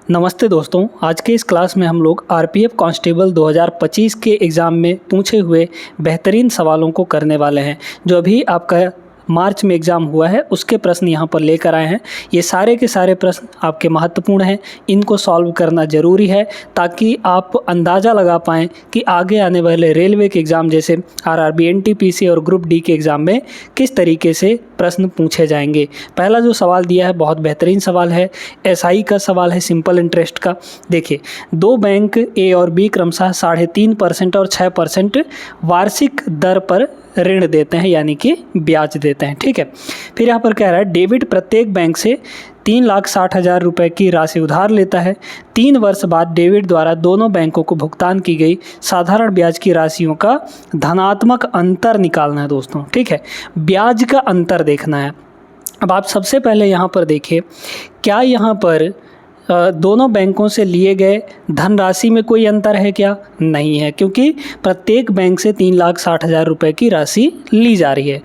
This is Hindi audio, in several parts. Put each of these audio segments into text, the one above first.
नमस्ते दोस्तों, आज के इस क्लास में हम लोग आरपीएफ कांस्टेबल 2025 के एग्ज़ाम में पूछे हुए बेहतरीन सवालों को करने वाले हैं। जो अभी आपका मार्च में एग्ज़ाम हुआ है उसके प्रश्न यहाँ पर लेकर आए हैं। ये सारे के सारे प्रश्न आपके महत्वपूर्ण हैं, इनको सॉल्व करना ज़रूरी है ताकि आप अंदाज़ा लगा पाएँ कि आगे आने वाले रेलवे के एग्ज़ाम जैसे आरआरबी, एनटीपीसी और ग्रुप डी के एग्ज़ाम में किस तरीके से प्रश्न पूछे जाएंगे। पहला जो सवाल दिया है बहुत बेहतरीन सवाल है, एसआई का सवाल है, सिंपल इंटरेस्ट का। देखिए, दो बैंक ए और बी क्रमशः 3.5% और 6% वार्षिक दर पर ऋण देते हैं, यानी कि ब्याज देते हैं। ठीक है, फिर यहाँ पर कह रहा है डेविड प्रत्येक बैंक से 3,60,000 रुपये की राशि उधार लेता है। 3 वर्ष बाद डेविड द्वारा दोनों बैंकों को भुगतान की गई साधारण ब्याज की राशियों का धनात्मक अंतर निकालना है दोस्तों। ठीक है, ब्याज का अंतर देखना है। अब आप सबसे पहले यहाँ पर देखिए, क्या यहाँ पर दोनों बैंकों से लिए गए धनराशि में कोई अंतर है क्या? नहीं है, क्योंकि प्रत्येक बैंक से 3,60,000 रुपये की राशि ली जा रही है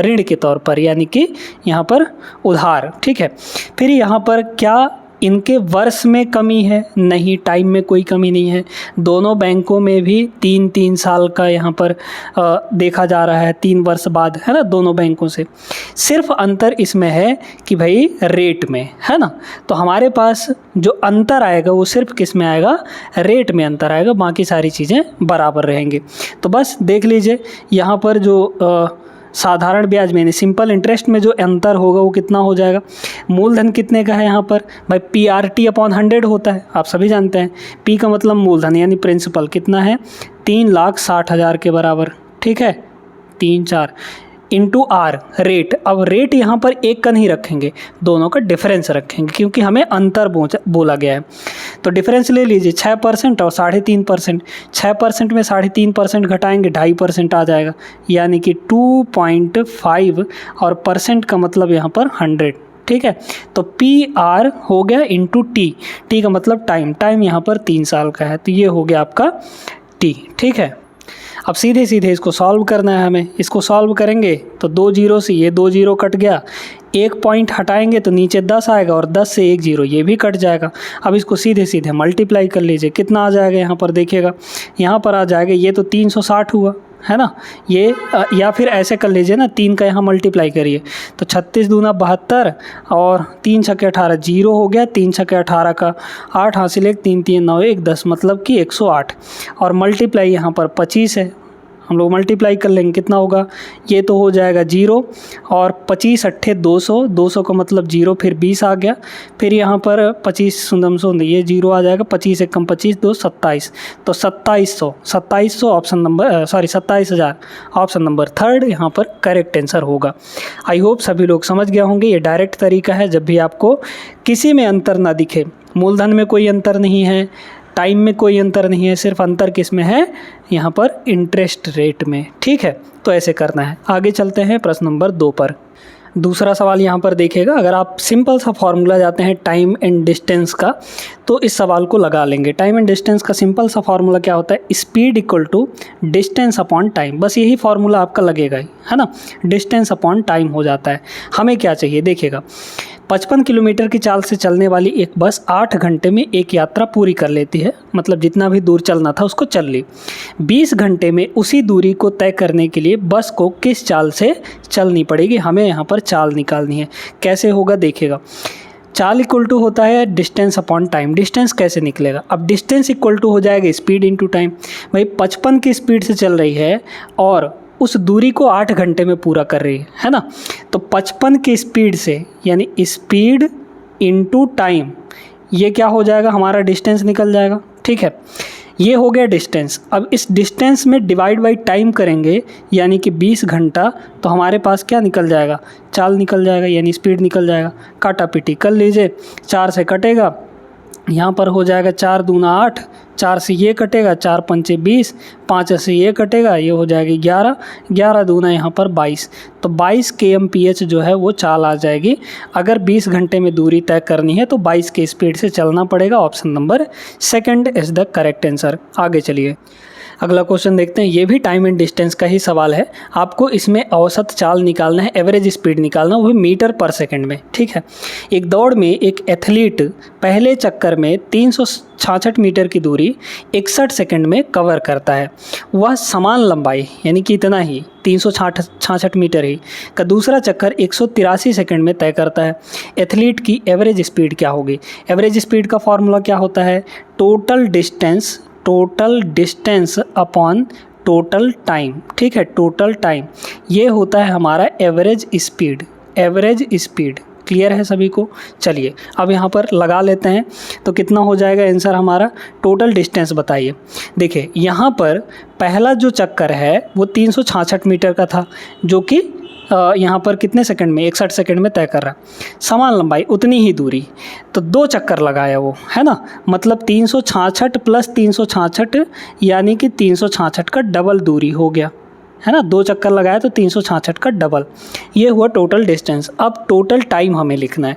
ऋण के तौर पर, यानी कि यहाँ पर उधार। ठीक है, फिर यहाँ पर क्या इनके वर्ष में कमी है? नहीं, टाइम में कोई कमी नहीं है। दोनों बैंकों में भी 3-3 साल का यहाँ पर देखा जा रहा है, 3 वर्ष बाद, है ना, दोनों बैंकों से। सिर्फ अंतर इसमें है कि भाई रेट में, है ना। तो हमारे पास जो अंतर आएगा वो सिर्फ किस में आएगा? रेट में अंतर आएगा, बाकी सारी चीज़ें बराबर रहेंगी। तो बस देख लीजिए यहाँ पर जो साधारण ब्याज में, सिंपल इंटरेस्ट में जो अंतर होगा वो कितना हो जाएगा। मूलधन कितने का है यहाँ पर? भाई PRT/100 होता है, आप सभी जानते हैं। P का मतलब मूलधन यानी प्रिंसिपल कितना है? 3,60,000 के बराबर। ठीक है, 3-4 इंटू R रेट। अब रेट यहाँ पर एक का नहीं रखेंगे, दोनों का डिफरेंस रखेंगे, क्योंकि हमें अंतर बोला गया है। तो डिफरेंस ले लीजिए, 6% और 3.5%। 6% में 3.5% घटाएंगे, 2.5% आ जाएगा, यानी कि 2.5 और परसेंट का मतलब यहाँ पर 100। ठीक है, तो PR हो गया इंटू T का मतलब टाइम यहाँ पर 3 साल का है, तो ये हो गया आपका T। ठीक है, अब सीधे सीधे इसको सॉल्व करना है हमें। इसको सॉल्व करेंगे तो 2 जीरो से ये 2 जीरो कट गया, 1 पॉइंट हटाएंगे तो नीचे 10 आएगा और 10 से 1 जीरो ये भी कट जाएगा। अब इसको सीधे सीधे मल्टीप्लाई कर लीजिए, कितना आ जाएगा यहाँ पर देखिएगा, यहाँ पर आ जाएगा, ये तो 360 हुआ, है ना। ये या फिर ऐसे कर लीजिए ना, 3 का यहाँ मल्टीप्लाई करिए तो 36 दूना 72 और 3 छक्के 18 जीरो हो गया। 3 छक्के 18 का 8 हासिल 1, 3 3 9 1 10, मतलब कि 108। और मल्टीप्लाई यहाँ पर 25 है, हम लोग मल्टीप्लाई कर लेंगे, कितना होगा? ये तो हो जाएगा 0 और 25 अट्ठे 200, 200 का मतलब 0, फिर 20 आ गया। फिर यहाँ पर 25 सुंदम ये 0 आ जाएगा, 25 1 कम 25 2 27, तो 2700 ऑप्शन नंबर 27,000 ऑप्शन नंबर 3 यहाँ पर करेक्ट आंसर होगा। आई होप सभी लोग समझ गए होंगे। ये डायरेक्ट तरीका है, जब भी आपको किसी में अंतर ना दिखे, मूलधन में कोई अंतर नहीं है, टाइम में कोई अंतर नहीं है, सिर्फ अंतर किस में है? यहाँ पर इंटरेस्ट रेट में। ठीक है, तो ऐसे करना है। आगे चलते हैं प्रश्न नंबर 2 पर। दूसरा सवाल यहाँ पर देखिएगा, अगर आप सिंपल सा फॉर्मूला जाते हैं टाइम एंड डिस्टेंस का, तो इस सवाल को लगा लेंगे। टाइम एंड डिस्टेंस का सिंपल सा फार्मूला क्या होता है? Speed equal to distance upon time. बस यही फार्मूला आपका लगेगा ही, है ना। डिस्टेंस अपॉन टाइम हो जाता है। हमें क्या चाहिए देखिएगा, 55 किलोमीटर की चाल से चलने वाली एक बस 8 घंटे में एक यात्रा पूरी कर लेती है, मतलब जितना भी दूर चलना था उसको चल ली। 20 घंटे में उसी दूरी को तय करने के लिए बस को किस चाल से चलनी पड़ेगी? हमें यहाँ पर चाल निकालनी है। कैसे होगा देखिएगा, चाल इक्वल टू होता है डिस्टेंस अपॉन टाइम। डिस्टेंस कैसे निकलेगा? अब डिस्टेंस इक्वल टू हो जाएगा स्पीड इंटू टाइम। भाई 55 की स्पीड से चल रही है और उस दूरी को 8 घंटे में पूरा कर रही है ना। तो 55 की स्पीड से, यानी स्पीड इंटू टाइम, ये क्या हो जाएगा? हमारा डिस्टेंस निकल जाएगा। ठीक है, ये हो गया डिस्टेंस। अब इस डिस्टेंस में डिवाइड बाई टाइम करेंगे, यानी कि 20 घंटा, तो हमारे पास क्या निकल जाएगा? चाल निकल जाएगा, यानी स्पीड निकल जाएगा। काटा पीटी कर लीजिए, 4 से कटेगा, यहाँ पर हो जाएगा 4 दूना 8, 4 से ये कटेगा, 4 पंचे 20, 5 से ये कटेगा, ये हो जाएगी 11, 11 दूना यहाँ पर 22, तो 22 kmph जो है वो चाल आ जाएगी। अगर 20 घंटे में दूरी तय करनी है तो 22 की स्पीड से चलना पड़ेगा। Option number 2 is the correct answer. आगे चलिए, अगला क्वेश्चन देखते हैं। ये भी टाइम एंड डिस्टेंस का ही सवाल है। आपको इसमें औसत चाल निकालना है, एवरेज स्पीड निकालना, वो भी मीटर पर सेकंड में। ठीक है, एक दौड़ में एक एथलीट पहले चक्कर में 366 मीटर की दूरी 61 सेकंड में कवर करता है। वह समान लंबाई यानी कि इतना ही 366 मीटर ही का दूसरा चक्कर 183 सेकंड में तय करता है। एथलीट की एवरेज स्पीड क्या होगी? एवरेज स्पीड का फॉर्मूला क्या होता है? Total distance upon total time. ठीक है, टोटल टाइम ये होता है हमारा एवरेज स्पीड। क्लियर है सभी को? चलिए अब यहाँ पर लगा लेते हैं तो कितना हो जाएगा आंसर हमारा? टोटल डिस्टेंस बताइए। देखिए यहाँ पर पहला जो चक्कर है वो 366 मीटर का था, जो कि यहाँ पर कितने सेकंड में? 61 सेकंड में तय कर रहा। समान लंबाई उतनी ही दूरी, तो 2 चक्कर लगाया वो, है ना। मतलब 366 प्लस 366 यानी कि 366 का डबल दूरी हो गया, है ना। 2 चक्कर लगाया तो 366 का डबल, ये हुआ टोटल डिस्टेंस। अब टोटल टाइम हमें लिखना है।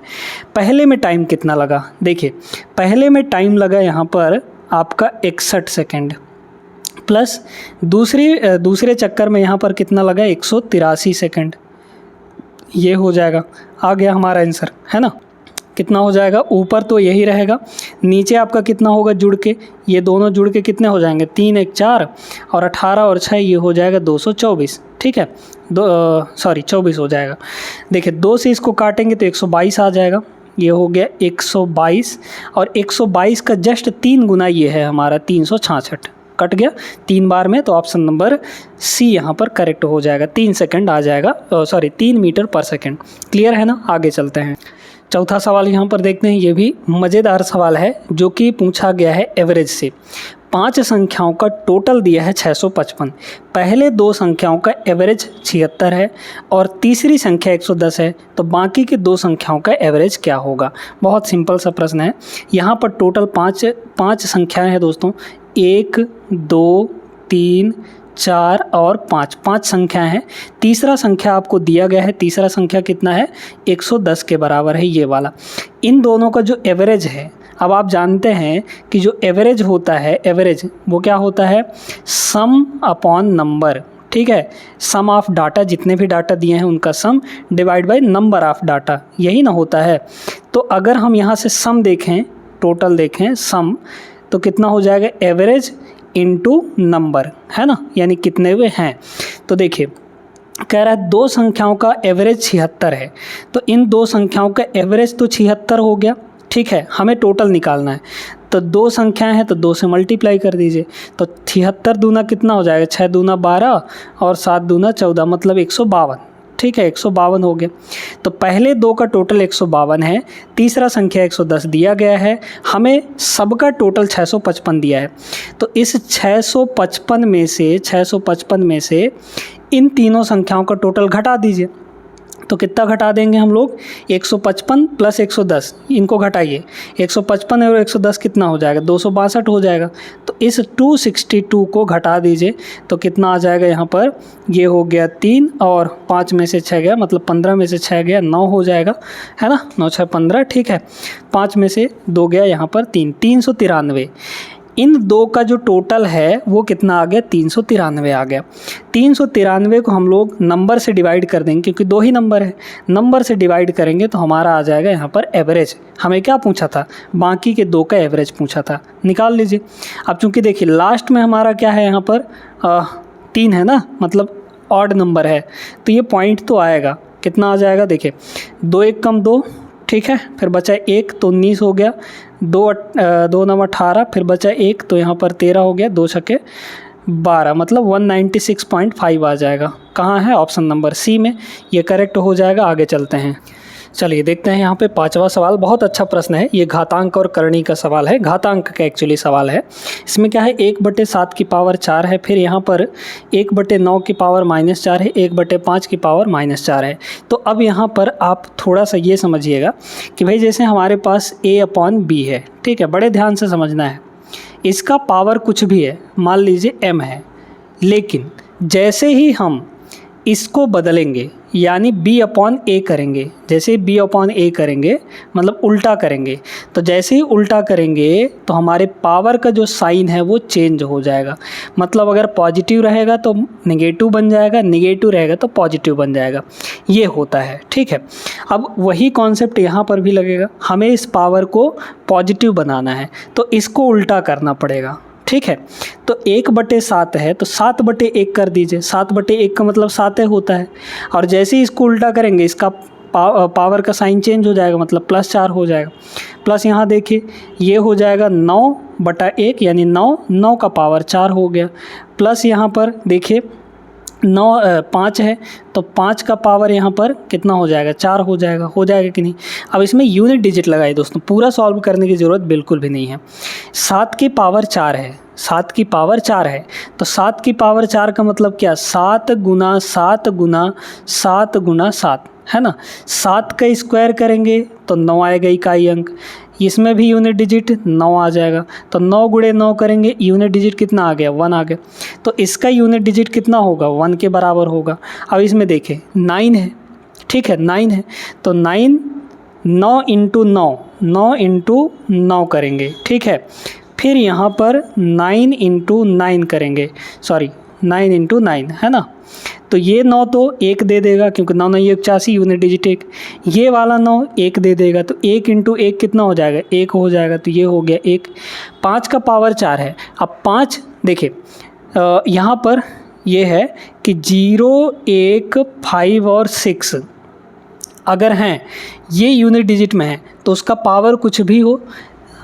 पहले में टाइम कितना लगा? देखिए पहले में टाइम लगा यहाँ पर आपका 61 सेकंड, प्लस दूसरे चक्कर में यहाँ पर कितना लगा? 183 सेकंड। ये हो जाएगा, आ गया हमारा आंसर, है ना। कितना हो जाएगा? ऊपर तो यही रहेगा, नीचे आपका कितना होगा जुड़ के? ये दोनों जुड़ के कितने हो जाएंगे? 3 1 4 और 18 और 6 ये हो जाएगा 224। ठीक है, 24 हो जाएगा। देखिए 2 से इसको काटेंगे तो 122 आ जाएगा। ये हो गया 122 और 122 का जस्ट 3 गुना ये है हमारा 366। कट गया 3 बार में, तो ऑप्शन नंबर सी यहाँ पर करेक्ट हो जाएगा। 3 सेकंड आ जाएगा, 3 मीटर पर सेकंड। क्लियर है ना? आगे चलते हैं। चौथा सवाल यहाँ पर देखते हैं। ये भी मज़ेदार सवाल है जो कि पूछा गया है एवरेज से। 5 संख्याओं का टोटल दिया है 655। पहले 2 संख्याओं का एवरेज 76 है और तीसरी संख्या 110 है, तो बाकी के 2 संख्याओं का एवरेज क्या होगा? बहुत सिंपल सा प्रश्न है। यहाँ पर टोटल 5 संख्याएं हैं दोस्तों। 1 2 3 4 और 5 संख्याएं हैं। तीसरा संख्या आपको दिया गया है, तीसरा संख्या कितना है? 110 के बराबर है, ये वाला। इन दोनों का जो एवरेज है, अब आप जानते हैं कि जो एवरेज होता है, एवरेज वो क्या होता है? सम अपॉन नंबर। ठीक है, सम ऑफ डाटा, जितने भी डाटा दिए हैं उनका sum divide by number of data, यही ना होता है। तो अगर हम यहाँ से सम देखें, टोटल देखें सम, तो कितना हो जाएगा? एवरेज इनटू नंबर, है ना, यानी कितने हुए हैं। तो देखिए कह रहा है 2 संख्याओं का एवरेज 76 है, तो इन 2 संख्याओं का एवरेज तो 76 हो गया। ठीक है, हमें टोटल निकालना है, तो 2 संख्याएं हैं तो 2 से मल्टीप्लाई कर दीजिए। तो 76 दूना कितना हो जाएगा? 6 दूना 12 और 7 दूना 14, मतलब 152। ठीक है, 152 हो गया। तो पहले 2 का टोटल 152 है, तीसरा संख्या 110 दिया गया है, हमें सबका टोटल 655 दिया है। तो इस 655 में से इन तीनों संख्याओं का टोटल घटा दीजिए। तो कितना घटा देंगे हम लोग? 155 प्लस 110, इनको घटाइए। 155 और 110 कितना हो जाएगा? 262 हो जाएगा। तो इस 262 को घटा दीजिए, तो कितना आ जाएगा यहाँ पर? ये हो गया 3 और 5 में से 6 गया, मतलब 15 में से 6 गया, 9 हो जाएगा, है ना। 9 6 15। ठीक है, 5 में से 2 गया, यहाँ पर 3, 393। इन 2 का जो टोटल है वो कितना आ गया? 393 आ गया। 393 को हम लोग नंबर से डिवाइड कर देंगे, क्योंकि 2 ही नंबर है। नंबर से डिवाइड करेंगे तो हमारा आ जाएगा यहाँ पर एवरेज। हमें क्या पूछा था? बाकी के 2 का एवरेज पूछा था, निकाल लीजिए। अब चूँकि देखिए लास्ट में हमारा क्या है यहाँ पर? 3 है ना, मतलब ऑड नंबर है, तो ये पॉइंट तो आएगा। कितना आ जाएगा? देखिए 2 1 कम 2, ठीक है, फिर बचा 1 तो 19 हो गया, 2 9 18, फिर बचा 1 तो यहाँ पर 13 हो गया, 2 छक्के 12, मतलब 196.5 आ जाएगा। कहाँ है? ऑप्शन नंबर सी में, ये करेक्ट हो जाएगा। आगे चलते हैं। चलिए देखते हैं यहाँ पे 5वां सवाल। बहुत अच्छा प्रश्न है ये, घातांक और करणी का सवाल है, घातांक का एक्चुअली सवाल है। इसमें क्या है? 1/7 की पावर 4 है, फिर यहाँ पर 1/9 की पावर -4 है, 1/5 की पावर -4 है। तो अब यहाँ पर आप थोड़ा सा ये समझिएगा कि भाई जैसे हमारे पास a/b है, ठीक है, बड़े ध्यान से समझना है। इसका पावर कुछ भी है, मान लीजिए m है, लेकिन जैसे ही हम इसको बदलेंगे यानी B/A करेंगे। जैसे B/A करेंगे मतलब उल्टा करेंगे, तो जैसे ही उल्टा करेंगे तो हमारे पावर का जो साइन है वो चेंज हो जाएगा। मतलब अगर पॉजिटिव रहेगा तो नेगेटिव बन जाएगा, नेगेटिव रहेगा तो पॉजिटिव बन जाएगा, ये होता है। ठीक है, अब वही कॉन्सेप्ट यहाँ पर भी लगेगा। हमें इस पावर को पॉजिटिव बनाना है तो इसको उल्टा करना पड़ेगा। ठीक है, तो 1/7 है तो 7/1 कर दीजिए। 7/1 का मतलब 7 होता है, और जैसे ही इसको उल्टा करेंगे इसका पावर का साइन चेंज हो जाएगा, मतलब +4 हो जाएगा। प्लस यहाँ देखिए ये हो जाएगा 9/1 यानी 9 का पावर 4 हो गया। प्लस यहाँ पर देखिए 5 है तो 5 का पावर यहाँ पर कितना हो जाएगा, 4 हो जाएगा कि नहीं। अब इसमें यूनिट डिजिट लगाइए दोस्तों, पूरा सॉल्व करने की ज़रूरत बिल्कुल भी नहीं है। 7 की पावर 4 है, 7 की पावर 4 है तो 7 की पावर 4 का मतलब क्या, 7 गुना 7 गुना 7 गुना 7 है ना। 7 का स्क्वायर करेंगे तो 9 आएगा इकाई अंक, इसमें भी यूनिट डिजिट 9 आ जाएगा। तो 9 गुणे 9 करेंगे, यूनिट डिजिट कितना आ गया, 1 आ गया। तो इसका यूनिट डिजिट कितना होगा, 1 के बराबर होगा। अब इसमें देखें 9 है, ठीक है 9 है तो 9 इंटू 9 करेंगे। ठीक है, फिर यहाँ पर 9 इंटू 9 करेंगे, 9 इंटू 9 है ना। तो ये 9 तो 1 दे देगा क्योंकि 9 9 81 यूनिट डिजिट 1। ये वाला 9 1 दे देगा तो 1 इंटू 1 कितना हो जाएगा, 1 हो जाएगा। तो ये हो गया 1। 5 का पावर 4 है। अब 5 देखिए यहाँ पर ये है कि 0 1 5 और 6 अगर हैं ये यूनिट डिजिट में है तो उसका पावर कुछ भी हो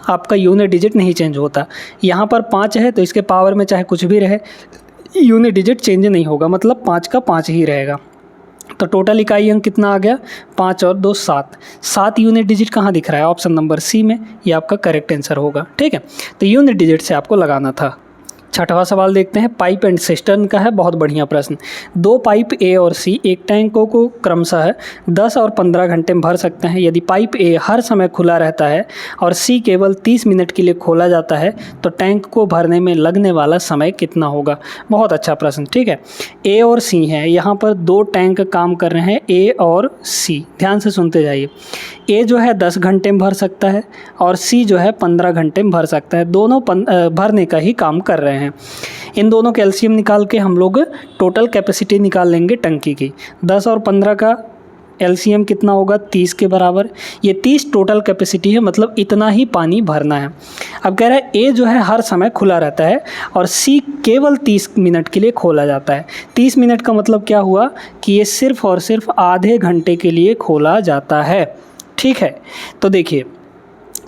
आपका यूनिट डिजिट नहीं चेंज होता। यहाँ पर 5 है तो इसके पावर में चाहे कुछ भी रहे यूनिट डिजिट चेंज नहीं होगा, मतलब 5 का 5 ही रहेगा। तो टोटल इकाई अंक कितना आ गया, 5 और 2 7। 7 यूनिट डिजिट कहाँ दिख रहा है, ऑप्शन नंबर सी में, ये आपका करेक्ट आंसर होगा। ठीक है, तो यूनिट डिजिट से आपको लगाना था। छठवां सवाल देखते हैं, पाइप एंड सिस्टर्न का है, बहुत बढ़िया प्रश्न। 2 पाइप ए और सी एक टैंकों को क्रमशः 10 और 15 घंटे में भर सकते हैं। यदि पाइप ए हर समय खुला रहता है और सी केवल 30 मिनट के लिए खोला जाता है तो टैंक को भरने में लगने वाला समय कितना होगा। बहुत अच्छा प्रश्न। ठीक है, ए और सी हैं, यहाँ पर 2 टैंक काम कर रहे हैं, ए और सी। ध्यान से सुनते जाइए। ए जो है 10 घंटे में भर सकता है और सी जो है 15 घंटे में भर सकता है। दोनों भरने का ही काम कर रहे हैं। इन दोनों का एलसीएम निकाल के हम लोग टोटल कैपेसिटी निकाल लेंगे टंकी की। 10 और 15 का एलसीएम कितना होगा, 30 के बराबर। ये 30 टोटल कैपेसिटी है, मतलब इतना ही पानी भरना है। अब कह रहा है ए जो है हर समय खुला रहता है और सी केवल 30 मिनट के लिए खोला जाता है। 30 मिनट का मतलब क्या हुआ कि ये सिर्फ और सिर्फ आधे घंटे के लिए खोला जाता है। ठीक है, तो देखिए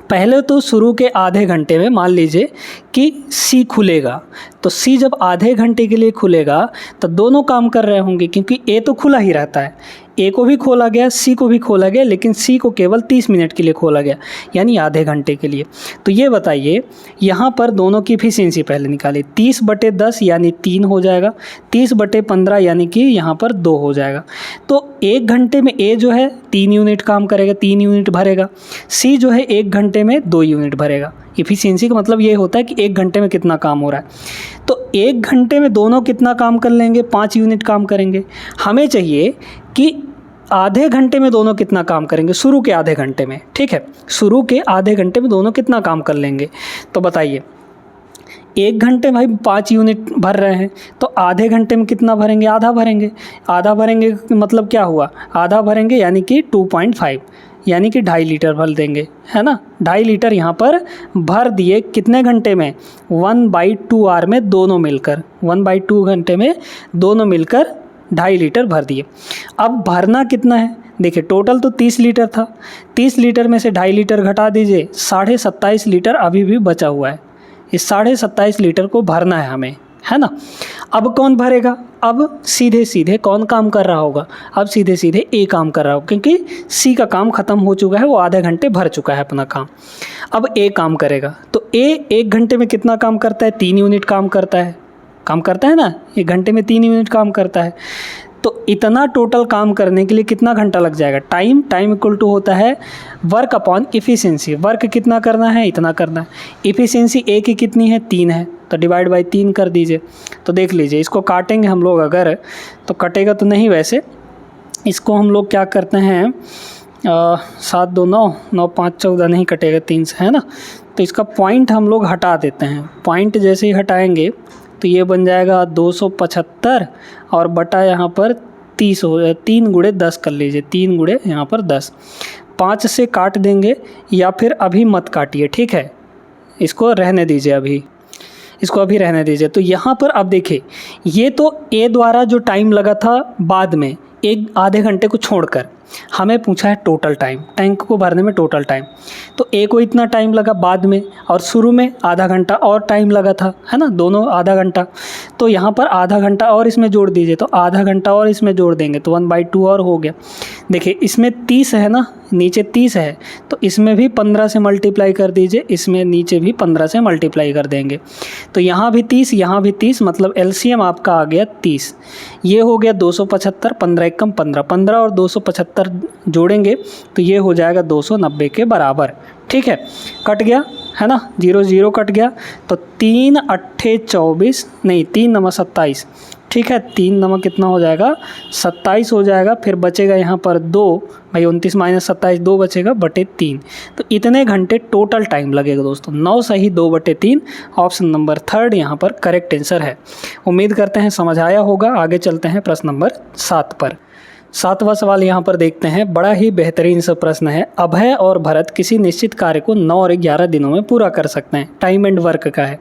पहले तो शुरू के आधे घंटे में मान लीजिए कि सी खुलेगा, तो सी जब आधे घंटे के लिए खुलेगा तो दोनों काम कर रहे होंगे क्योंकि ए तो खुला ही रहता है। ए को भी खोला गया, सी को भी खोला गया, लेकिन सी को केवल 30 मिनट के लिए खोला गया यानी आधे घंटे के लिए। तो ये बताइए यहाँ पर दोनों की एफिशिएंसी पहले निकालिए। 30/10 यानी 3 हो जाएगा, 30/15 यानी कि यहाँ पर 2 हो जाएगा। तो 1 घंटे में ए जो है 3 यूनिट काम करेगा, 3 यूनिट भरेगा। सी जो है 1 घंटे में 2 यूनिट भरेगा। एफिशिएंसी का मतलब ये होता है कि 1 घंटे में कितना काम हो रहा है। तो 1 घंटे में दोनों कितना काम कर लेंगे, 5 यूनिट काम करेंगे। हमें चाहिए कि आधे घंटे में दोनों कितना काम करेंगे, शुरू के आधे घंटे में। ठीक है, शुरू के आधे घंटे में दोनों कितना काम कर लेंगे, तो बताइए 1 घंटे भाई 5 यूनिट भर रहे हैं तो आधे घंटे में कितना भरेंगे, आधा भरेंगे। आधा भरेंगे मतलब क्या हुआ, आधा भरेंगे यानी कि 2.5 यानी कि 2.5 लीटर भर देंगे, है ना। 2.5 लीटर यहाँ पर भर दिए कितने घंटे में, 1/2 आवर में दोनों मिलकर, 1/2 घंटे में दोनों मिलकर 2.5 लीटर भर दिए। अब भरना कितना है, देखिए टोटल तो 30 लीटर था, 30 लीटर में से 2.5 लीटर घटा दीजिए, 27.5 लीटर अभी भी बचा हुआ है। इस 27.5 लीटर को भरना है हमें, है ना। अब कौन भरेगा, अब सीधे सीधे कौन काम कर रहा होगा, अब सीधे सीधे ए काम कर रहा होगा क्योंकि सी का काम ख़त्म हो चुका है, वो आधे घंटे भर चुका है अपना काम। अब ए काम करेगा तो ए 1 घंटे में कितना काम करता है, 3 यूनिट काम करता है ना, 1 घंटे में 3 यूनिट काम करता है। तो इतना टोटल काम करने के लिए कितना घंटा लग जाएगा, टाइम इक्वल टू होता है वर्क अपॉन इफ़िशिएंसी। वर्क कितना करना है, इतना करना है। इफ़िशिएंसी ए की कितनी है, 3 है, तो तो डिवाइड बाई 3 कर दीजिए। तो देख लीजिए, इसको काटेंगे हम लोग अगर, तो कटेगा तो नहीं, वैसे इसको हम लोग क्या करते हैं, 7 2 9, 9 5 14, नहीं कटेगा 3 से, है ना। तो इसका पॉइंट हम लोग हटा देते हैं। पॉइंट जैसे ही हटाएंगे तो ये बन जाएगा 275 और बटा यहाँ पर 30 हो, 3 गुणे 10 कर लीजिए, 3 गुणे यहाँ पर 10। 5 से काट देंगे या फिर अभी मत काटिए, ठीक है, इसको रहने दीजिए, अभी इसको अभी रहने दीजिए। तो यहाँ पर अब देखिए, ये तो ए द्वारा जो टाइम लगा था बाद में, एक आधे घंटे को छोड़कर हमें पूछा है टोटल टाइम, टैंक को भरने में टोटल टाइम। तो ए को इतना टाइम लगा बाद में, और शुरू में आधा घंटा और टाइम लगा था, है ना, दोनों आधा घंटा। तो यहाँ पर आधा घंटा और इसमें जोड़ दीजिए, तो आधा घंटा और इसमें जोड़ देंगे तो 1/2 और हो गया। देखिए इसमें 30 है ना, नीचे 30 है, तो इसमें भी 15 से मल्टीप्लाई कर दीजिए, इसमें नीचे भी 15 से मल्टीप्लाई कर देंगे। तो यहाँ भी 30, यहाँ भी 30, मतलब एलसीएम आपका आ गया 30। ये हो गया 275, 15 एकम 15, 15 और 275 जोड़ेंगे तो ये हो जाएगा 290 के बराबर, ठीक है। कट गया, है ना, 0 0 कट गया। तो 3 अट्ठे 24, नहीं 3 नवा 27, ठीक है, 3 नवा कितना हो जाएगा, 27 हो जाएगा। फिर बचेगा यहाँ पर 2, भाई 29 माइनस 27, 2 बचेगा बटे 3। तो इतने घंटे टोटल टाइम लगेगा दोस्तों। 9 सही 2 बटे 3, ऑप्शन नंबर 3 यहाँ पर करेक्ट आंसर है। उम्मीद करते हैं समझ आया होगा। आगे चलते हैं प्रश्न नंबर 7 पर। 7वां सवाल यहाँ पर देखते हैं, बड़ा ही बेहतरीन सा प्रश्न है। अभय और भरत किसी निश्चित कार्य को 9 और 11 दिनों में पूरा कर सकते हैं, टाइम एंड वर्क का है,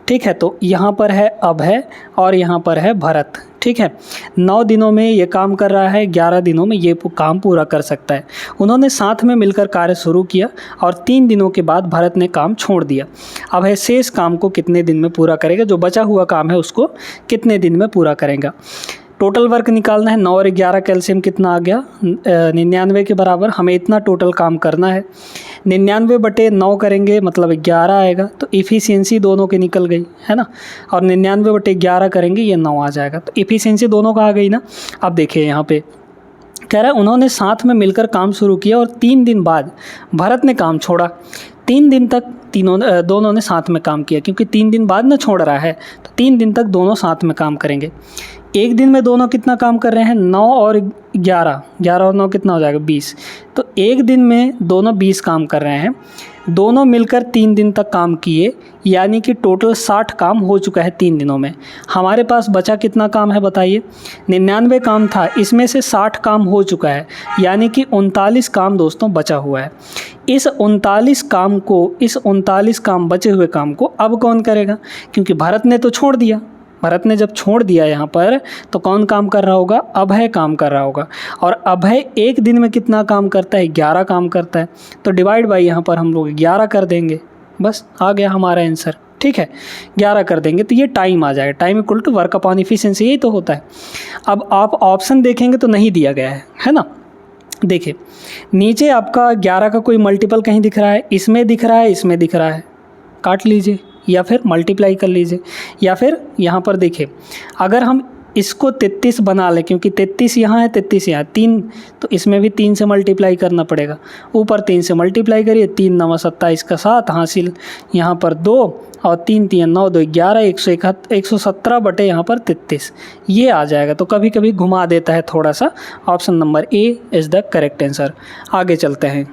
ठीक है। तो यहाँ पर है अभय और यहाँ पर है भरत, ठीक है। 9 दिनों में ये काम कर रहा है, 11 दिनों में ये काम पूरा कर सकता है। उन्होंने साथ में मिलकर कार्य शुरू किया और 3 दिनों के बाद भरत ने काम छोड़ दिया। अभय शेष काम को कितने दिन में पूरा करेगा, जो बचा हुआ काम है उसको कितने दिन में पूरा करेगा। टोटल वर्क निकालना है, 9 और 11 कैल्शियम कितना आ गया, 99 के बराबर। हमें इतना टोटल काम करना है, 99 बटे 9 करेंगे मतलब 11 आएगा। तो इफ़िशियंसी दोनों की निकल गई, है ना, और 99 बटे 11 करेंगे ये 9 आ जाएगा। तो इफ़िशियंसी दोनों का आ गई ना। अब देखिए यहाँ पे कह रहा है उन्होंने साथ में मिलकर काम शुरू किया और 3 दिन बाद भरत ने काम छोड़ा। 3 दिन तक दोनों ने साथ में काम किया, क्योंकि 3 दिन बाद ना छोड़ रहा है, तो 3 दिन तक दोनों साथ में काम करेंगे। एक दिन में दोनों कितना काम कर रहे हैं, 9 और 11, 11 और 9 कितना हो जाएगा 20। तो एक दिन में दोनों 20 काम कर रहे हैं। दोनों मिलकर 3 दिन तक काम किए, यानी कि टोटल 60 काम हो चुका है 3 दिनों में। हमारे पास बचा कितना काम है बताइए, 99 काम था, इसमें से 60 काम हो चुका है, यानी कि 39 काम दोस्तों बचा हुआ है। इस 39 काम बचे हुए काम को अब कौन करेगा, क्योंकि भरत ने तो छोड़ दिया। भरत ने जब छोड़ दिया यहाँ पर, तो कौन काम कर रहा होगा, अभय काम कर रहा होगा। और अभय एक दिन में कितना काम करता है, 11 काम करता है। तो डिवाइड बाई यहाँ पर हम लोग 11 कर देंगे, बस आ गया हमारा आंसर, ठीक है। 11 कर देंगे तो ये टाइम आ जाएगा, time equal to work upon efficiency, यही तो होता है। अब आप ऑप्शन देखेंगे तो नहीं दिया गया है ना। देखिए नीचे आपका 11 का कोई मल्टीपल कहीं दिख रहा है, इसमें दिख रहा है, इसमें दिख रहा है, काट लीजिए या फिर मल्टीप्लाई कर लीजिए। या फिर यहाँ पर देखिए, अगर हम इसको 33 बना लें, क्योंकि 33 यहाँ है, 33 यहाँ 3, तो इसमें भी 3 से मल्टीप्लाई करना पड़ेगा। ऊपर 3 से मल्टीप्लाई करिए, 3 9 27 का 7 हासिल, यहाँ पर 2 और 3 3 9 2 11, 117 बटे यहाँ पर 33, ये आ जाएगा। तो कभी कभी घुमा देता है थोड़ा सा। Option number A is the correct answer. आगे चलते हैं।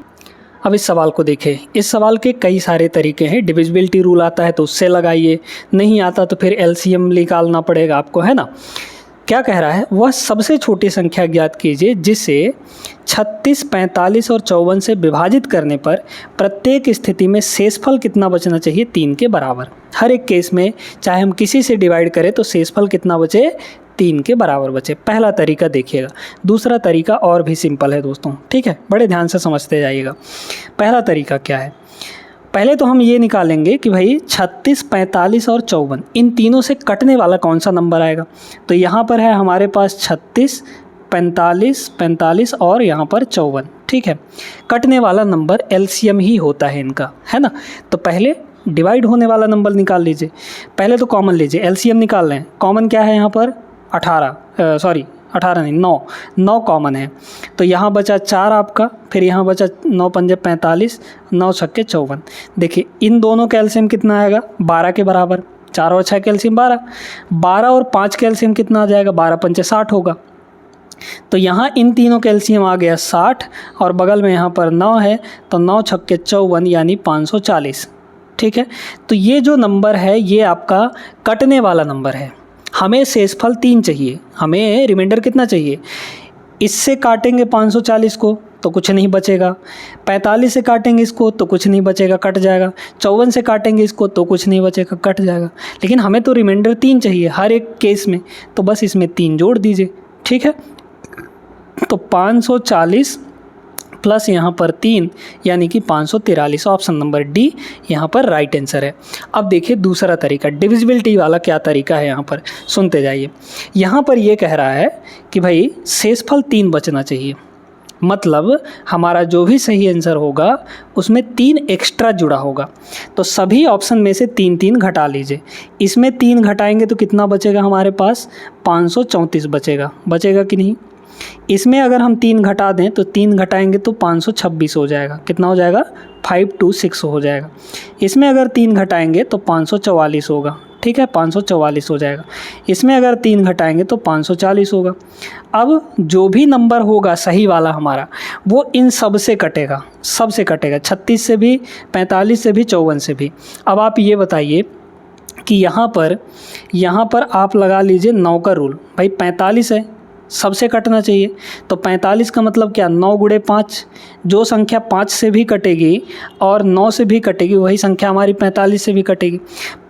अब इस सवाल को देखें। इस सवाल के कई सारे तरीके हैं। डिविजिबिलिटी रूल आता है तो उससे लगाइए, नहीं आता तो फिर एलसीएम निकालना पड़ेगा आपको, है ना। क्या कह रहा है, वह सबसे छोटी संख्या ज्ञात कीजिए जिसे 36, 45 और 54 से विभाजित करने पर प्रत्येक स्थिति में शेषफल कितना बचना चाहिए, 3 के बराबर। हर एक केस में चाहे हम किसी से डिवाइड करें तो शेषफल कितना बचे, 3 के बराबर बचे। पहला तरीका देखिएगा। दूसरा तरीका और भी सिंपल है दोस्तों, ठीक है, बड़े ध्यान से समझते जाइएगा। पहला तरीका क्या है, पहले तो हम ये निकालेंगे कि भाई 36, 45 और 54 इन तीनों से कटने वाला कौन सा नंबर आएगा। तो यहाँ पर है हमारे पास 36, 45 और यहाँ पर 54, ठीक है। कटने वाला नंबर एलसीएम ही होता है इनका, है ना। तो पहले डिवाइड होने वाला नंबर निकाल लीजिए। पहले तो कॉमन लीजिए, एलसीएम निकाल लें। कॉमन क्या है यहाँ पर, 18 नहीं 9 कॉमन है। तो यहाँ बचा 4 आपका, फिर यहाँ बचा 9 पंजे 45, 9 छक्के 54। देखिए इन दोनों का एलसीएम कितना आएगा, 12 के बराबर। 4 और 6 कैल्शियम 12, 12 और 5 कैल्शियम कितना आ जाएगा, 12 पंचे 60 होगा। तो यहाँ इन तीनों कैल्शियम आ गया 60 और बगल में यहाँ पर 9 है, तो 9 छक्के 54 यानी 540। ठीक है, तो ये जो नंबर है ये आपका कटने वाला नंबर है। हमें शेषफल 3 चाहिए, हमें रिमाइंडर कितना चाहिए। इससे काटेंगे 540 को तो कुछ नहीं बचेगा, 45 से काटेंगे इसको तो कुछ नहीं बचेगा, कट जाएगा, 54 से काटेंगे इसको तो कुछ नहीं बचेगा, कट जाएगा। लेकिन हमें तो रिमाइंडर 3 चाहिए हर एक केस में, तो बस इसमें 3 जोड़ दीजिए। ठीक है, तो 540 प्लस यहाँ पर 3 यानी कि 543। ऑप्शन नंबर डी यहाँ पर राइट आंसर है। अब देखिए दूसरा तरीका, डिविजिबिलिटी वाला क्या तरीका है, यहाँ पर सुनते जाइए। यहाँ पर ये कह रहा है कि भाई शेषफल 3 बचना चाहिए, मतलब हमारा जो भी सही आंसर होगा उसमें 3 एक्स्ट्रा जुड़ा होगा। तो सभी ऑप्शन में से 3 3 घटा लीजिए। इसमें 3 घटाएंगे तो कितना बचेगा हमारे पास, 534 बचेगा, बचेगा कि नहीं। इसमें अगर हम 3 घटा दें तो 3 घटाएंगे तो 526 हो जाएगा, कितना हो जाएगा, 526 हो जाएगा। इसमें अगर 3 घटाएंगे तो 544 होगा, ठीक है, 544 हो जाएगा। इसमें अगर 3 घटाएंगे तो 540 होगा। अब जो भी नंबर होगा सही वाला हमारा, वो इन सब से कटेगा, सब से कटेगा, 36 से भी, 45 से भी, 54 से भी। अब आप ये बताइए कि यहाँ पर आप लगा लीजिए 9 का रूल, भाई 45 है, सबसे कटना चाहिए। तो 45 का मतलब क्या, 9 गुणे 5, जो संख्या 5 से भी कटेगी और 9 से भी कटेगी वही संख्या हमारी 45 से भी कटेगी।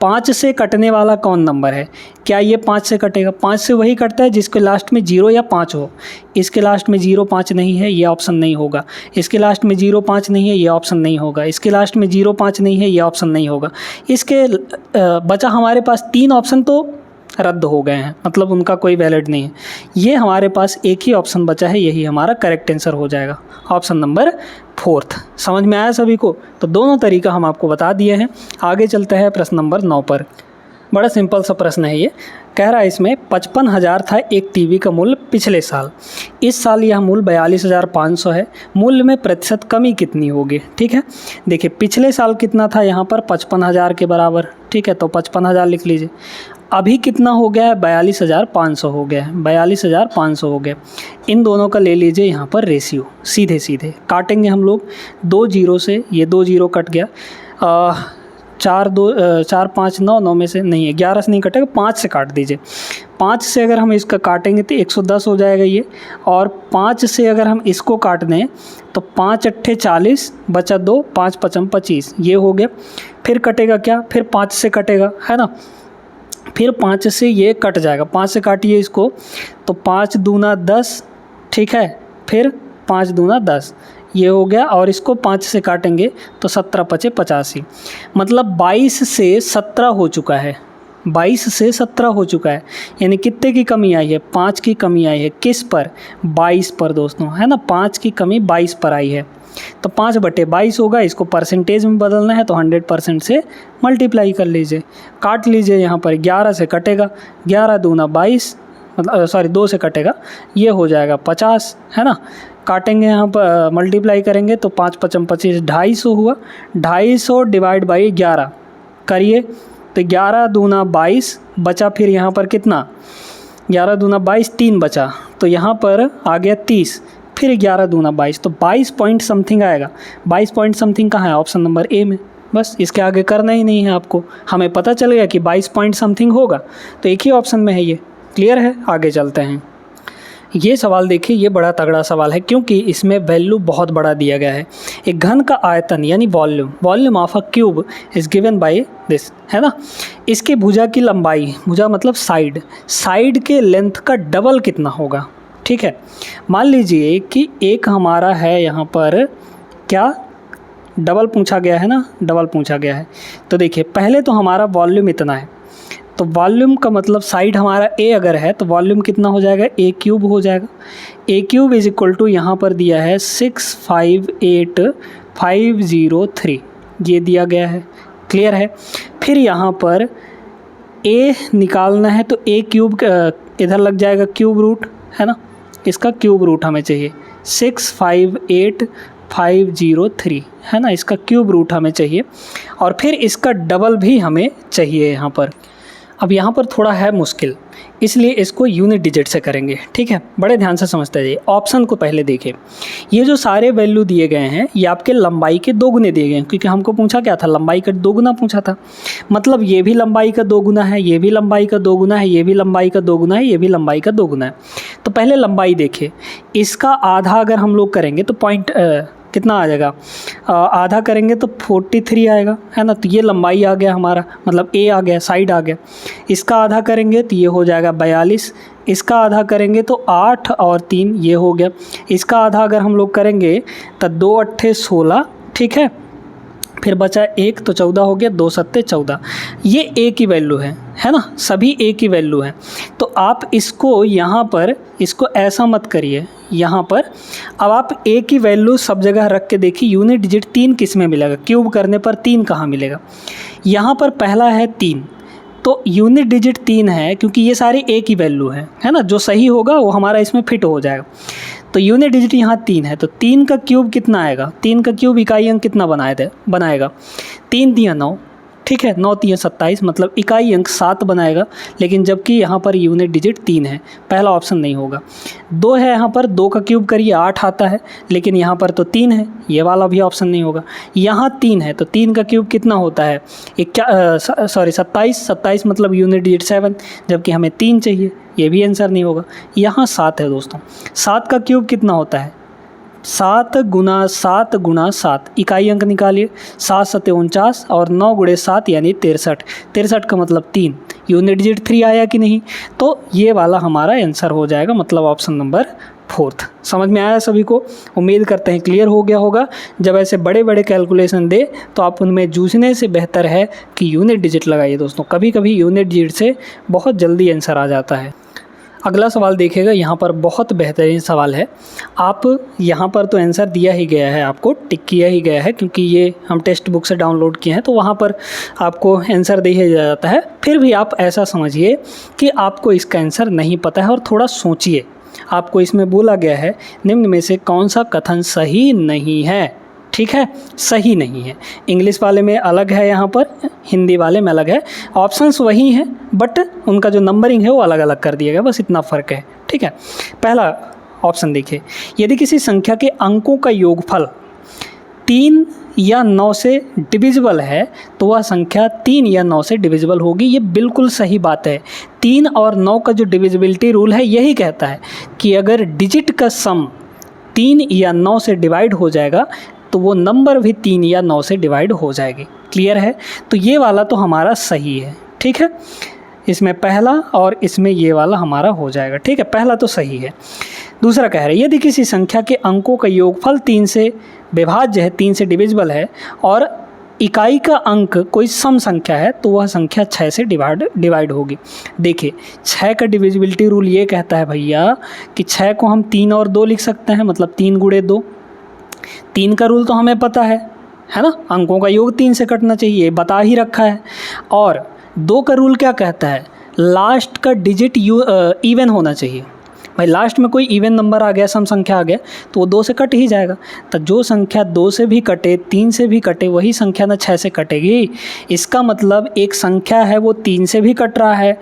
5 से कटने वाला कौन नंबर है, क्या ये 5 से कटेगा, 5 से वही कटता है जिसके लास्ट में 0 या 5 हो। इसके लास्ट में 0 5 नहीं है, ये ऑप्शन नहीं होगा। इसके लास्ट में 0 5 नहीं है, ये ऑप्शन नहीं होगा। इसके लास्ट में 0 5 नहीं है, ये ऑप्शन नहीं होगा। इसके बचा हमारे पास 3 ऑप्शन तो रद्द हो गए हैं, मतलब उनका कोई वैलिड नहीं है। ये हमारे पास एक ही ऑप्शन बचा है, यही हमारा करेक्ट आंसर हो जाएगा, ऑप्शन नंबर 4। समझ में आया सभी को। तो दोनों तरीका हम आपको बता दिए हैं। आगे चलते हैं प्रश्न नंबर 9 पर। बड़ा सिंपल सा प्रश्न है ये। कह रहा है इसमें 55,000 था एक टीवी का मूल्य पिछले साल, इस साल यह मूल्य 42,500 है, मूल्य में प्रतिशत कमी कितनी होगी। ठीक है, देखिए पिछले साल कितना था, यहाँ पर 55,000 के बराबर। ठीक है, तो 55,000 लिख लीजिए। अभी कितना हो गया है, 42,500 हो गया है, 42,500 हो गया। इन दोनों का ले लीजिए यहाँ पर रेशियो, सीधे सीधे काटेंगे हम लोग 2 जीरो से, ये 2 जीरो कट गया, 4 5 9 9 में से नहीं है, 11 से नहीं कटेगा, 5 से काट दीजिए। 5 से अगर हम इसका काटेंगे तो 110 हो जाएगा ये, और 5 से अगर हम इसको काट दें तो 5 अट्ठे 40, बचा 2, 5 पचम 25, ये हो गया। फिर कटेगा क्या, फिर 5 से कटेगा, है ना, फिर 5 से ये कट जाएगा, 5 से काटिए इसको तो 5 दूना 10, ठीक है, फिर 5 दूना 10, ये हो गया। और इसको 5 से काटेंगे तो 17 पचे 85, मतलब 22 से 17 हो चुका है, 22 से 17 हो चुका है। यानी कितने की कमी आई है, 5 की कमी आई है। किस पर, 22 पर दोस्तों, है ना, 5 की कमी 22 पर आई है। तो 5/22 होगा, इसको परसेंटेज में बदलना है तो 100% से मल्टीप्लाई कर लीजिए, काट लीजिए। यहाँ पर 11 से कटेगा, 11 दूना 22, मतलब सॉरी 2 से कटेगा, ये हो जाएगा 50, है ना। काटेंगे यहाँ पर, मल्टीप्लाई करेंगे तो 5 पचम 25, 250 हुआ। 250 डिवाइड बाई 11 करिए तो 11 दूना 22 बचा, फिर यहाँ पर कितना, 11 दूना 22, 3 बचा, तो यहाँ पर आ गया 30, फिर 11 दूना 22, तो 22 पॉइंट समथिंग आएगा। 22 पॉइंट समथिंग कहाँ है, ऑप्शन नंबर ए में। बस इसके आगे करना ही नहीं है आपको, हमें पता चल गया कि 22 पॉइंट समथिंग होगा, तो एक ही ऑप्शन में है ये। क्लियर है, आगे चलते हैं। ये सवाल देखिए, ये बड़ा तगड़ा सवाल है क्योंकि इसमें वैल्यू बहुत बड़ा दिया गया है। एक घन का आयतन यानी volume of a cube is given by this, है ना। इसकी भुजा की लंबाई, भुजा मतलब साइड के लेंथ का डबल कितना होगा। ठीक है, मान लीजिए कि एक हमारा है यहाँ पर क्या, डबल पूछा गया है ना, डबल पूछा गया है। तो देखिए पहले तो हमारा वॉल्यूम इतना है, तो वॉल्यूम का मतलब साइड हमारा ए अगर है तो वॉल्यूम कितना हो जाएगा, ए क्यूब हो जाएगा। ए क्यूब इज इक्वल टू यहाँ पर दिया है 658,503, ये दिया गया है। क्लियर है। फिर यहाँ पर ए निकालना है तो ए क्यूब इधर लग जाएगा क्यूब रूट, है ना, इसका क्यूब रूट हमें चाहिए। 503 है ना, इसका क्यूब रूट हमें चाहिए और फिर इसका डबल भी हमें चाहिए यहाँ पर। अब यहाँ पर थोड़ा है मुश्किल, इसलिए इसको यूनिट डिजिट से करेंगे, ठीक है। बड़े ध्यान से समझते जाइए। ऑप्शन को पहले देखें, ये जो सारे वैल्यू दिए गए हैं ये आपके लंबाई के 2 गुने दिए गए हैं, क्योंकि हमको पूछा क्या था, लंबाई का 2 गुना पूछा था। मतलब ये भी लंबाई का 2 गुना है, ये भी लंबाई का 2 गुना है, ये भी लंबाई का 2 गुना है, ये भी लंबाई का 2 गुना है। तो पहले लंबाई देखिए, इसका आधा अगर हम लोग करेंगे तो पॉइंट कितना आ जाएगा, आधा करेंगे तो 43 आएगा, है ना। तो ये लंबाई आ गया हमारा, मतलब ए आ गया, साइड आ गया। इसका आधा करेंगे तो ये हो जाएगा 42, इसका आधा करेंगे तो 8 और 3 ये हो गया। इसका आधा अगर हम लोग करेंगे तो 2 अट्ठे 16, ठीक है। फिर बचा 1 तो 14 हो गया, 2 सत्ते 14। ये ए की वैल्यू है ना, सभी ए की वैल्यू है। तो आप इसको यहाँ पर इसको ऐसा मत करिए यहाँ पर। अब आप ए की वैल्यू सब जगह रख के देखिए, यूनिट डिजिट 3 किस में मिलेगा, क्यूब करने पर 3 कहाँ मिलेगा। यहाँ पर पहला है 3, तो यूनिट डिजिट 3 है क्योंकि ये सारी ए की वैल्यू है ना। जो सही होगा वो हमारा इसमें फिट हो जाएगा। तो यूनिट डिजिट यहाँ 3 है, तो 3 का क्यूब कितना आएगा, 3 का क्यूब इकाई अंक कितना बनाएगा 3 दिया 9, ठीक है। 9 तिया 27, मतलब इकाई अंक 7 बनाएगा। लेकिन जबकि यहाँ पर यूनिट डिजिट 3 है, पहला ऑप्शन नहीं होगा। 2 है यहाँ पर, 2 का क्यूब करिए 8 आता है, लेकिन यहाँ पर तो 3 है, ये वाला भी ऑप्शन नहीं होगा। यहाँ 3 है तो 3 का क्यूब कितना होता है, 27 मतलब यूनिट डिजिट 7, जबकि हमें 3 चाहिए, ये भी आंसर नहीं होगा। यहाँ 7 है दोस्तों, 7 का क्यूब कितना होता है, 7 गुना 7 गुना 7, इकाई अंक निकालिए, 7 सत्ते 49 और 9 गुणे 7 यानी 63, 63 का मतलब 3, यूनिट डिजिट 3 आया कि नहीं। तो ये वाला हमारा आंसर हो जाएगा, मतलब ऑप्शन नंबर 4। समझ में आया सभी को, उम्मीद करते हैं क्लियर हो गया होगा। जब ऐसे बड़े बड़े कैलकुलेशन दे तो आप उनमें जूझने से बेहतर है कि यूनिट डिजिट लगाइए दोस्तों। कभी कभी यूनिट डिजिट से बहुत जल्दी आंसर आ जाता है। अगला सवाल देखिएगा, यहाँ पर बहुत बेहतरीन सवाल है। आप यहाँ पर तो आंसर दिया ही गया है, आपको टिक किया ही गया है, क्योंकि ये हम टेक्स्ट बुक से डाउनलोड किए हैं, तो वहाँ पर आपको आंसर दिया जाता है। फिर भी आप ऐसा समझिए कि आपको इसका आंसर नहीं पता है और थोड़ा सोचिए। आपको इसमें बोला गया है निम्न में से कौन सा कथन सही नहीं है, ठीक है, सही नहीं है। इंग्लिश वाले में अलग है, यहाँ पर हिंदी वाले में अलग है। ऑप्शंस वही हैं बट उनका जो नंबरिंग है वो अलग अलग कर दिया गया, बस इतना फ़र्क है, ठीक है। पहला ऑप्शन देखिए, यदि किसी संख्या के अंकों का योगफल 3 या 9 से डिविजिबल है तो वह संख्या 3 या 9 से डिविजिबल होगी। ये बिल्कुल सही बात है। 3 और 9 का जो डिविजिबिलिटी रूल है यही कहता है कि अगर डिजिट का सम 3 या 9 से डिवाइड हो जाएगा तो वो नंबर भी 3 या 9 से डिवाइड हो जाएगी। क्लियर है, तो ये वाला तो हमारा सही है, ठीक है। इसमें पहला और इसमें ये वाला हमारा हो जाएगा, ठीक है, पहला तो सही है। दूसरा कह रहे हैं यदि किसी संख्या के अंकों का योगफल 3 से विभाज्य है, 3 से डिविजिबल है और इकाई का अंक कोई सम संख्या है तो वह संख्या 6 से डिवाइड होगी। देखिए 6 का डिविजिबिलिटी रूल ये कहता है भैया कि 6 को हम 3 और 2 लिख सकते हैं, मतलब 3 गुणे 2। 3 का रूल तो हमें पता है ना, अंकों का योग 3 से कटना चाहिए, बता ही रखा है। और 2 का रूल क्या कहता है, लास्ट का डिजिट इवन होना चाहिए। भाई लास्ट में कोई इवन नंबर आ गया, सम संख्या आ गया तो वो 2 से कट ही जाएगा। तो जो संख्या 2 से भी कटे, 3 से भी कटे, वही संख्या ना 6 से कटेगी। इसका मतलब एक संख्या है वो 3 से भी कट रहा है,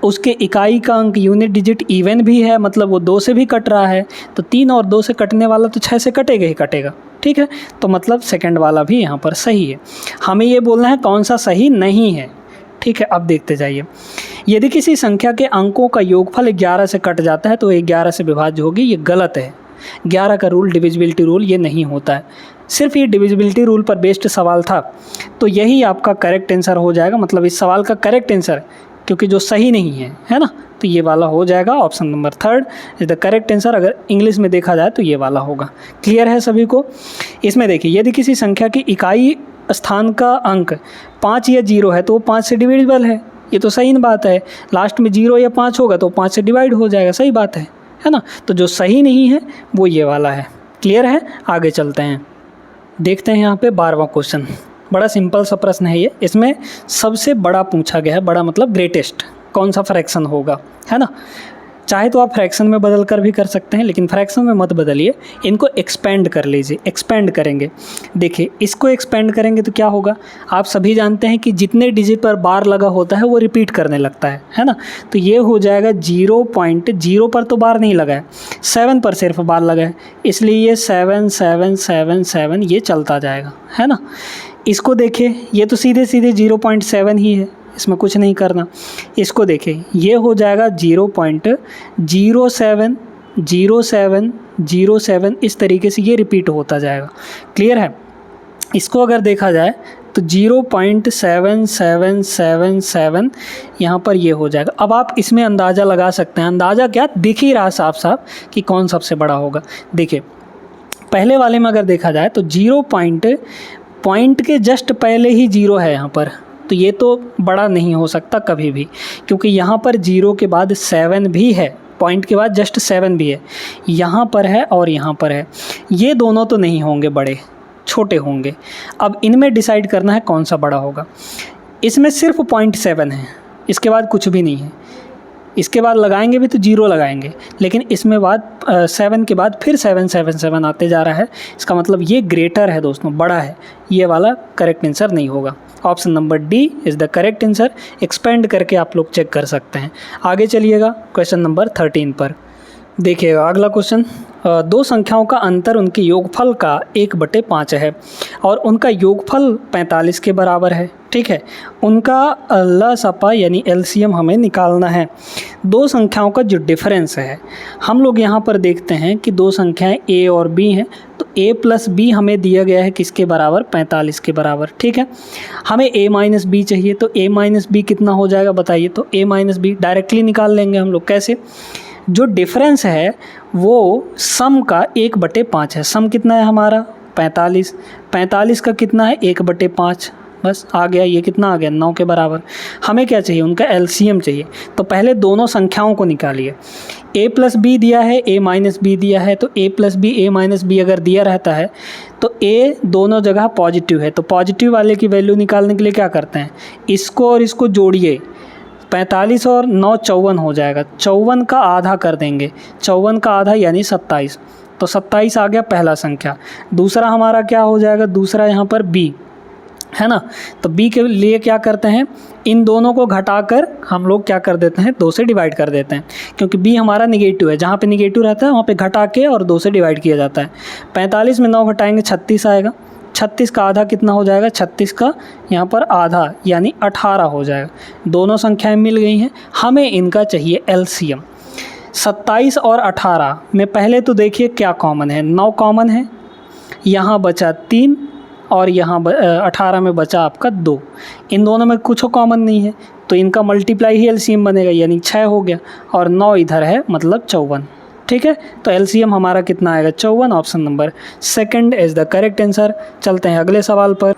उसके इकाई का अंक यूनिट डिजिट इवन भी है, मतलब वो 2 से भी कट रहा है। तो 3 और 2 से कटने वाला तो 6 से कटेगा ही कटेगा, ठीक है। तो मतलब सेकंड वाला भी यहाँ पर सही है। हमें ये बोलना है कौन सा सही नहीं है, ठीक है। अब देखते जाइए, यदि किसी संख्या के अंकों का योगफल 11 से कट जाता है तो 11 से विभाज्य होगी, ये गलत है। 11 का रूल डिविजिबिलिटी रूल ये नहीं होता है, सिर्फ ये डिविजिबिलिटी रूल पर बेस्ड सवाल था, तो यही आपका करेक्ट आंसर हो जाएगा। मतलब इस सवाल का करेक्ट आंसर, क्योंकि जो सही नहीं है ना, तो ये वाला हो जाएगा। Option number 3 is the correct answer. अगर इंग्लिश में देखा जाए तो ये वाला होगा। क्लियर है सभी को। इसमें देखिए, यदि किसी संख्या की इकाई स्थान का अंक 5 या 0 है तो वो 5 से डिविजिबल है, ये तो सही बात है। लास्ट में 0 या 5 होगा तो 5 से डिवाइड हो जाएगा, सही बात है ना। तो जो सही नहीं है वो ये वाला है। क्लियर है, आगे चलते हैं, देखते हैं यहाँ पे 12वां क्वेश्चन। बड़ा सिंपल सा प्रश्न है ये। इसमें सबसे बड़ा पूछा गया है, बड़ा मतलब ग्रेटेस्ट, कौन सा फ्रैक्शन होगा, है ना। चाहे तो आप फ्रैक्शन में बदल कर भी कर सकते हैं, लेकिन फ्रैक्शन में मत बदलिए, इनको एक्सपेंड कर लीजिए। एक्सपेंड करेंगे, देखिए इसको एक्सपेंड करेंगे तो क्या होगा, आप सभी जानते हैं कि जितने डिजिट पर बार लगा होता है वो रिपीट करने लगता है ना। तो ये हो जाएगा 0.0 पर तो बार नहीं लगा है, 7 पर सिर्फ बार लगा है, इसलिए ये 7 7 7 7 ये चलता जाएगा, है ना। इसको देखिए, ये तो सीधे सीधे 0.7 ही है, इसमें कुछ नहीं करना। इसको देखिए, ये हो जाएगा 0.07 07 07, इस तरीके से ये रिपीट होता जाएगा। क्लियर है। इसको अगर देखा जाए तो 0.7777 यहाँ पर ये हो जाएगा। अब आप इसमें अंदाज़ा लगा सकते हैं, अंदाज़ा क्या, दिख ही रहा साफ साफ कि कौन सबसे बड़ा होगा। देखिए पहले वाले में अगर देखा जाए तो 0 पॉइंट के जस्ट पहले ही 0 है यहाँ पर, तो ये तो बड़ा नहीं हो सकता कभी भी, क्योंकि यहाँ पर 0 के बाद 7 भी है, पॉइंट के बाद जस्ट 7 भी है, यहाँ पर है और यहाँ पर है, ये दोनों तो नहीं होंगे बड़े, छोटे होंगे। अब इनमें डिसाइड करना है कौन सा बड़ा होगा। इसमें सिर्फ 0.7 है, इसके बाद कुछ भी नहीं है, इसके बाद लगाएंगे भी तो 0 लगाएंगे, लेकिन इसमें बाद 7 के बाद फिर 7 7 7 आते जा रहा है, इसका मतलब ये ग्रेटर है दोस्तों, बड़ा है। ये वाला करेक्ट आंसर नहीं होगा। Option number D is the correct answer. Expand करके आप लोग चेक कर सकते हैं। आगे चलिएगा क्वेश्चन नंबर 13 पर। देखिएगा अगला क्वेश्चन, दो संख्याओं का अंतर उनके योगफल का 1/5 है और उनका योगफल 45 के बराबर है। ठीक है, उनका लसापा यानी एलसीएम हमें निकालना है। दो संख्याओं का जो डिफरेंस है, हम लोग यहाँ पर देखते हैं कि दो संख्याएं a और b हैं, तो a प्लस b हमें दिया गया है किसके बराबर, 45 के बराबर। ठीक है, हमें a माइनस बी चाहिए, तो a माइनस बी कितना हो जाएगा बताइए। तो a माइनस बी डायरेक्टली निकाल लेंगे हम लोग। कैसे, जो डिफरेंस है वो सम का 1/5 है। सम कितना है हमारा 45, 45 का कितना है 1/5, बस आ गया। ये कितना आ गया 9 के बराबर। हमें क्या चाहिए, उनका एलसीएम चाहिए। तो पहले दोनों संख्याओं को निकालिए। a प्लस बी दिया है, a माइनस बी दिया है, तो a plus B a minus B अगर दिया रहता है तो a दोनों जगह पॉजिटिव है, तो पॉजिटिव वाले की वैल्यू निकालने के लिए क्या करते हैं, इसको और इसको जोड़िए। 45 और 9 54 हो जाएगा, 54 का आधा कर देंगे, 54 का आधा यानी 27, तो 27 आ गया पहला संख्या। दूसरा हमारा क्या हो जाएगा, दूसरा यहाँ पर b है ना, तो b के लिए क्या करते हैं, इन दोनों को घटाकर हम लोग क्या कर देते हैं, 2 से डिवाइड कर देते हैं, क्योंकि b हमारा निगेटिव है, जहाँ पे निगेटिव रहता है वहाँ पे घटा के और 2 से डिवाइड किया जाता है। 45 में 9 घटाएंगे 36 आएगा, 36 का आधा कितना हो जाएगा, 36 का यहाँ पर आधा यानी 18 हो जाएगा। दोनों संख्याएं मिल गई हैं, हमें इनका चाहिए एलसीएम। 27 और 18 में पहले तो देखिए क्या कॉमन है, 9 कॉमन है, यहाँ बचा 3 और यहाँ 18 में बचा आपका 2। इन दोनों में कुछ कॉमन नहीं है, तो इनका मल्टीप्लाई ही एलसीएम बनेगा, यानी 6 हो गया, और 9 इधर है मतलब 54। ठीक है, तो एलसीएम हमारा कितना आएगा 54। Option number second is the correct answer. चलते हैं अगले सवाल पर।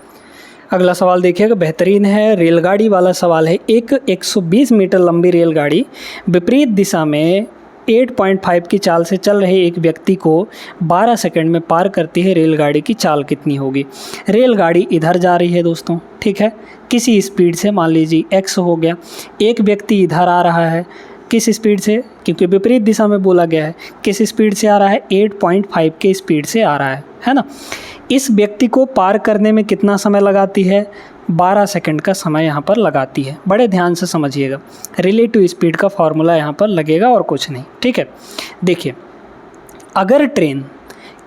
अगला सवाल देखिएगा, बेहतरीन है, रेलगाड़ी वाला सवाल है। एक 120 मीटर लंबी रेलगाड़ी विपरीत दिशा में 8.5 की चाल से चल रहे एक व्यक्ति को 12 सेकंड में पार करती है। रेलगाड़ी की चाल कितनी होगी। रेलगाड़ी इधर जा रही है दोस्तों, ठीक है, किसी स्पीड से, मान लीजिए x हो गया। एक व्यक्ति इधर आ रहा है, किस स्पीड से, क्योंकि विपरीत दिशा में बोला गया है, किस स्पीड से आ रहा है, 8.5 के स्पीड से आ रहा है ना। इस व्यक्ति को पार करने में कितना समय लगाती है, 12 सेकंड का समय यहाँ पर लगाती है। बड़े ध्यान से समझिएगा, रिलेटिव स्पीड का फॉर्मूला यहाँ पर लगेगा और कुछ नहीं। ठीक है, देखिए अगर ट्रेन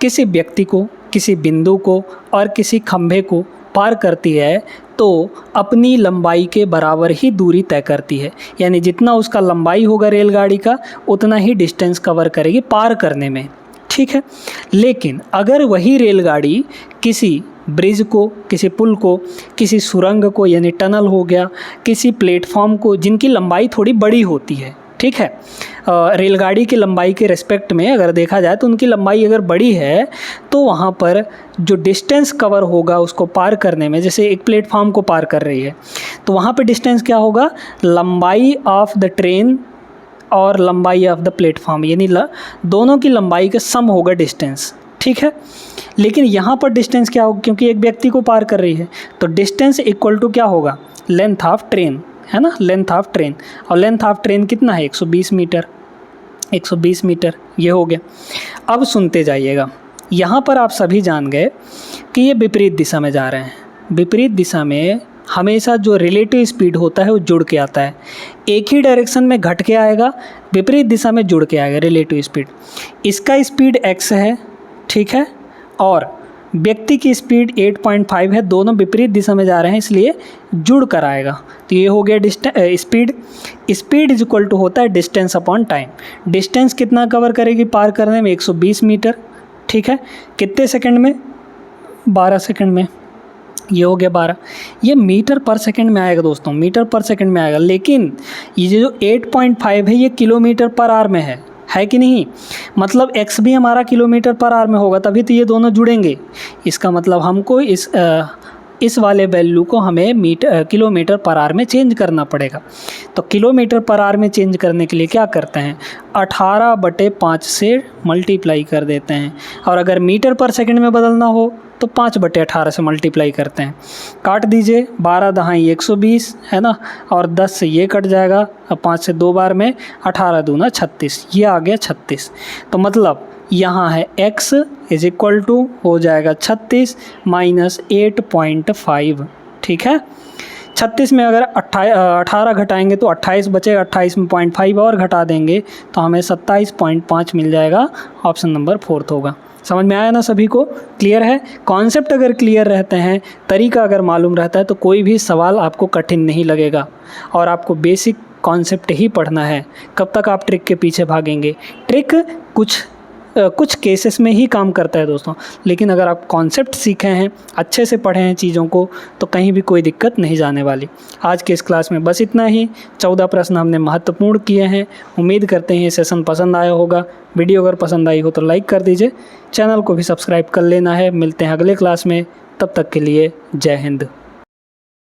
किसी व्यक्ति को, किसी बिंदु को और किसी खंभे को पार करती है तो अपनी लंबाई के बराबर ही दूरी तय करती है, यानी जितना उसका लंबाई होगा रेलगाड़ी का उतना ही डिस्टेंस कवर करेगी पार करने में। ठीक है, लेकिन अगर वही रेलगाड़ी किसी ब्रिज को, किसी पुल को, किसी सुरंग को यानी टनल हो गया, किसी प्लेटफॉर्म को, जिनकी लंबाई थोड़ी बड़ी होती है, ठीक है, रेलगाड़ी की लंबाई के रिस्पेक्ट में अगर देखा जाए तो उनकी लंबाई अगर बड़ी है तो वहाँ पर जो डिस्टेंस कवर होगा उसको पार करने में, जैसे एक प्लेटफॉर्म को पार कर रही है तो वहाँ पे डिस्टेंस क्या होगा, लंबाई ऑफ द ट्रेन और लंबाई ऑफ द प्लेटफॉर्म, यानी दोनों की लंबाई का सम होगा डिस्टेंस। ठीक है, लेकिन यहाँ पर डिस्टेंस क्या होगा, क्योंकि एक व्यक्ति को पार कर रही है तो डिस्टेंस इक्वल टू क्या होगा, लेंथ ऑफ ट्रेन, है ना, लेंथ ऑफ ट्रेन। और लेंथ ऑफ ट्रेन कितना है 120 मीटर। 120 मीटर, ये हो गया। अब सुनते जाइएगा, यहाँ पर आप सभी जान गए कि ये विपरीत दिशा में जा रहे हैं। विपरीत दिशा में हमेशा जो रिलेटिव स्पीड होता है वो जुड़ के आता है, एक ही डायरेक्शन में घट के आएगा, विपरीत दिशा में जुड़ के आएगा रिलेटिव स्पीड। इसका स्पीड x है, ठीक है, और व्यक्ति की स्पीड 8.5 है, दोनों विपरीत दिशा में जा रहे हैं इसलिए जुड़ कर आएगा। तो ये हो गया speed. Speed is equal to होता है डिस्टेंस अपॉन टाइम। डिस्टेंस कितना कवर करेगी पार करने में? 120 मीटर, ठीक है। कितने सेकंड में? 12 सेकंड में। ये हो गया 12। ये मीटर पर सेकंड में आएगा दोस्तों, मीटर पर सेकंड में आएगा। लेकिन ये जो 8.5 है ये किलोमीटर पर आवर में है कि नहीं? मतलब x भी हमारा किलोमीटर पर आवर में होगा, तभी तो ये दोनों जुड़ेंगे। इसका मतलब हमको इस वाले वैल्यू को हमें किलोमीटर पर आवर में चेंज करना पड़ेगा। तो किलोमीटर पर आवर में चेंज करने के लिए क्या करते हैं? 18/5 से मल्टीप्लाई कर देते हैं। और अगर मीटर पर सेकंड में बदलना हो तो 5/18 से मल्टीप्लाई करते हैं। काट दीजिए, 12 दहाई 120 है ना, और 10 से ये कट जाएगा, 5 से 2 बार में, 18 दूना 36, ये आ गया 36। तो मतलब यहाँ है x इज इक्वल टू हो जाएगा 36 माइनस 8.5, ठीक है। 36 में अगर 18 घटाएंगे तो 28 बचेगा, 28 में 0.5 और घटा देंगे तो हमें 27.5 मिल जाएगा। ऑप्शन नंबर 4 होगा। समझ में आया ना सभी को? क्लियर है? कॉन्सेप्ट अगर क्लियर रहते हैं, तरीका अगर मालूम रहता है तो कोई भी सवाल आपको कठिन नहीं लगेगा। और आपको बेसिक कॉन्सेप्ट ही पढ़ना है। कब तक आप ट्रिक के पीछे भागेंगे? ट्रिक कुछ केसेस में ही काम करता है दोस्तों, लेकिन अगर आप कॉन्सेप्ट सीखे हैं, अच्छे से पढ़े हैं चीज़ों को, तो कहीं भी कोई दिक्कत नहीं जाने वाली। आज के इस क्लास में बस इतना ही। 14 प्रश्न हमने महत्वपूर्ण किए हैं। उम्मीद करते हैं ये सेशन पसंद आया होगा। वीडियो अगर पसंद आई हो तो लाइक कर दीजिए, चैनल को भी सब्सक्राइब कर लेना है। मिलते हैं अगले क्लास में, तब तक के लिए जय हिंद।